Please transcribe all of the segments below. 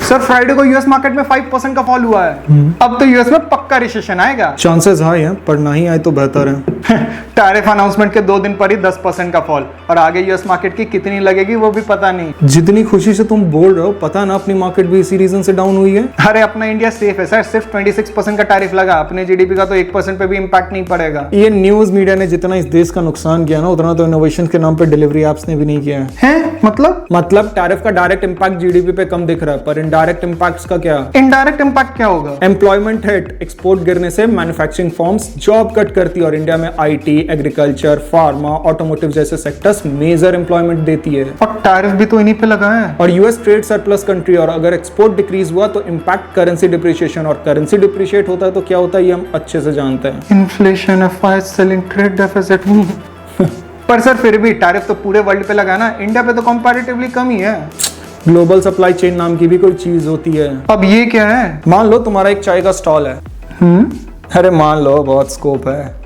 Sir Friday को US market में 5% का फॉल हुआ है। अब तो यूएस में पक्का रिसेशन आएगा। चांसेस हाई हैं, पर नहीं आए तो बेहतर है। टैरिफ अनाउंसमेंट के 2 दिन पर ही 10% का फॉल, और आगे यूएस मार्केट की कितनी लगेगी वो भी पता नहीं। जितनी खुशी से तुम बोल रहे हो, पता ना अपनी मार्केट भी इसी रीजन से डाउन हुई है। अरे अपना इंडिया सेफ है सर, सिर्फ 26% का टैरिफ लगा, अपने जीडीपी का तो 1% पे भी इम्पैक्ट नहीं पड़ेगा। ये न्यूज मीडिया ने जितना इस देश का नुकसान किया ना, उतना तो इनोवेशन के नाम पे डिलीवरी एप्स ने भी नहीं किया है। मतलब टैरिफ का डायरेक्ट इम्पैक्ट जीडीपी पे कम दिख रहा है, पर इनडायरेक्ट इम्पैक्ट्स का क्या? इनडायरेक्ट इम्पैक्ट क्या होगा? एम्प्लॉयमेंट हिट, एक्सपोर्ट गिरने से मैन्युफैक्चरिंग फर्म्स जॉब कट करती है, और इंडिया में आईटी, एग्रीकल्चर, फार्मा, ऑटोमोटिव जैसे सेक्टर्स मेजर एम्प्लॉयमेंट देती है। और टैरिफ भी तो इन्हीं पे लगा है। और यूएस ट्रेड सरप्लस कंट्री, और अगर एक्सपोर्ट डिक्रीज हुआ तो इम्पैक्ट करेंसी डिप्रिशिएशन, और करेंसी डिप्रिशिएट होता है तो क्या होता है ये हम अच्छे से जानते हैं। Inflation, FIS, selling, trade deficit. पर सर फिर भी टैरिफ तो पूरे वर्ल्ड पे लगा ना, इंडिया पे तो कंपैरेटिवली कम ही है। ग्लोबल सप्लाई चेन नाम की भी कोई चीज होती है। अब ये क्या है? मान लो तुम्हारा एक चाय का स्टॉल है। अरे मान लो, बहुत स्कोप है।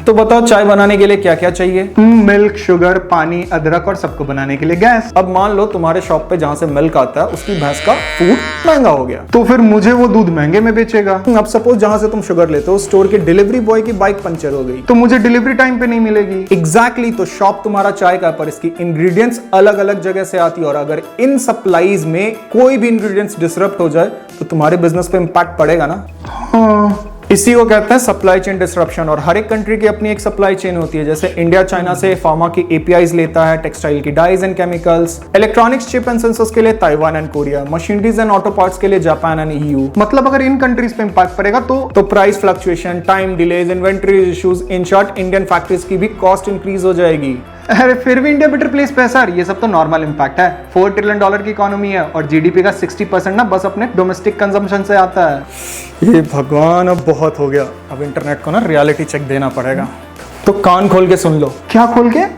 तो बताओ चाय बनाने के लिए क्या क्या चाहिए? मिल्क, शुगर, पानी, अदरक, और सबको बनाने के लिए गैस। अब मान लो तुम्हारे शॉप पे जहाँ से मिल्क आता है उसकी भैंस का फूड महंगा हो गया, तो फिर मुझे वो दूध महंगे में बेचेगा। अब सपोज जहाँ से तुम शुगर लेते हो स्टोर के डिलीवरी बॉय की बाइक पंचर हो गई, तो मुझे डिलीवरी टाइम पे नहीं मिलेगी। एग्जैक्टली तो शॉप तुम्हारा चाय का, पर इसकी इंग्रेडिएंट्स अलग अलग जगह से आती है, और अगर इन सप्लाईज में कोई भी इंग्रेडिएंट्स डिसरप्ट हो जाए तो तुम्हारे बिजनेस पे इम्पैक्ट पड़ेगा ना। इसी को कहते हैं सप्लाई चेन डिसरप्शन। और हर एक कंट्री की अपनी एक सप्लाई चेन होती है, जैसे इंडिया चाइना से फार्मा की एपीआईज लेता है, टेक्सटाइल की dyes and chemicals, electronics, chip and sensors के लिए Taiwan and Korea, machineries and auto parts के लिए जापान एंड ईयू। मतलब अगर इन कंट्रीज पे इम्पैक्ट पड़ेगा तो price fluctuation, time delays, inventory issues, in short Indian factories की भी कॉस्ट इंक्रीज हो जाएगी। अरे फिर भी इंडिया बेटर प्लेस पे है सर, ये सब तो नॉर्मल इम्पैक्ट है। $4 ट्रिलियन की इकोनॉमी है, और जीडीपी का 60% ना बस अपने डोमेस्टिक कंजम्पशन से आता है। ये भगवान, अब बहुत हो गया। अब इंटरनेट को ना रियलिटी चेक देना पड़ेगा, तो कान खोल के सुन लो। क्या खोल के?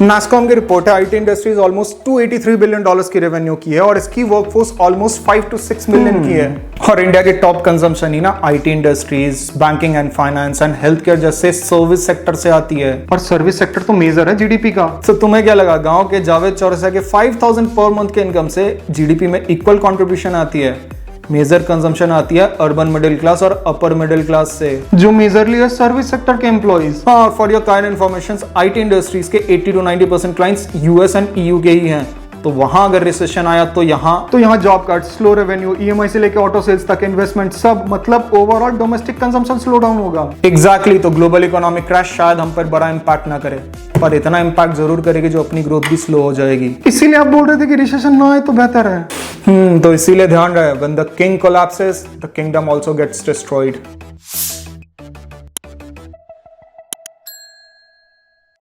नास्कॉम की रिपोर्ट है, आईटी इंडस्ट्रीज ऑलमोस्ट $283 बिलियन की रेवेन्यू की है, और इसकी वर्कफोर्स ऑलमोस्ट 5 to 6 मिलियन की है। और इंडिया के टॉप कंजम्पशन ही ना IT industries, banking and finance and health care जैसे सर्विस सेक्टर से आती है। और सर्विस सेक्टर तो मेजर है जीडीपी का। तो तुम्हें क्या लगा गांव के जावेद चौरसिया के 5,000 पर मंथ के इनकम से जीडीपी में इक्वल कंट्रीब्यूशन आती है? मेजर कंजम्पशन आती है अर्बन मिडिल क्लास और अपर मिडिल क्लास से, जो मेजरली है सर्विस सेक्टर के एम्प्लॉइज। हाँ, for your kind information, IT industries के 80 to 90% clients US and EU के ही हैं। तो वहां अगर रिसेशन आया तो यहाँ job cut, slow revenue, EMI से लेके ऑटो सेल्स तक, इन्वेस्टमेंट, सब मतलब overall domestic consumption slow down होगा। एग्जैक्टली तो ग्लोबल इकोनॉमिक क्रैश शायद हम पर बड़ा इंपैक्ट ना करे, पर इतना इंपैक्ट जरूर करेगी जो अपनी ग्रोथ भी स्लो हो जाएगी। इसीलिए आप बोल रहे थे कि रिसेशन ना आए तो बेहतर है। तो इसीलिए ध्यान रहे, when the king collapses the kingdom also gets destroyed.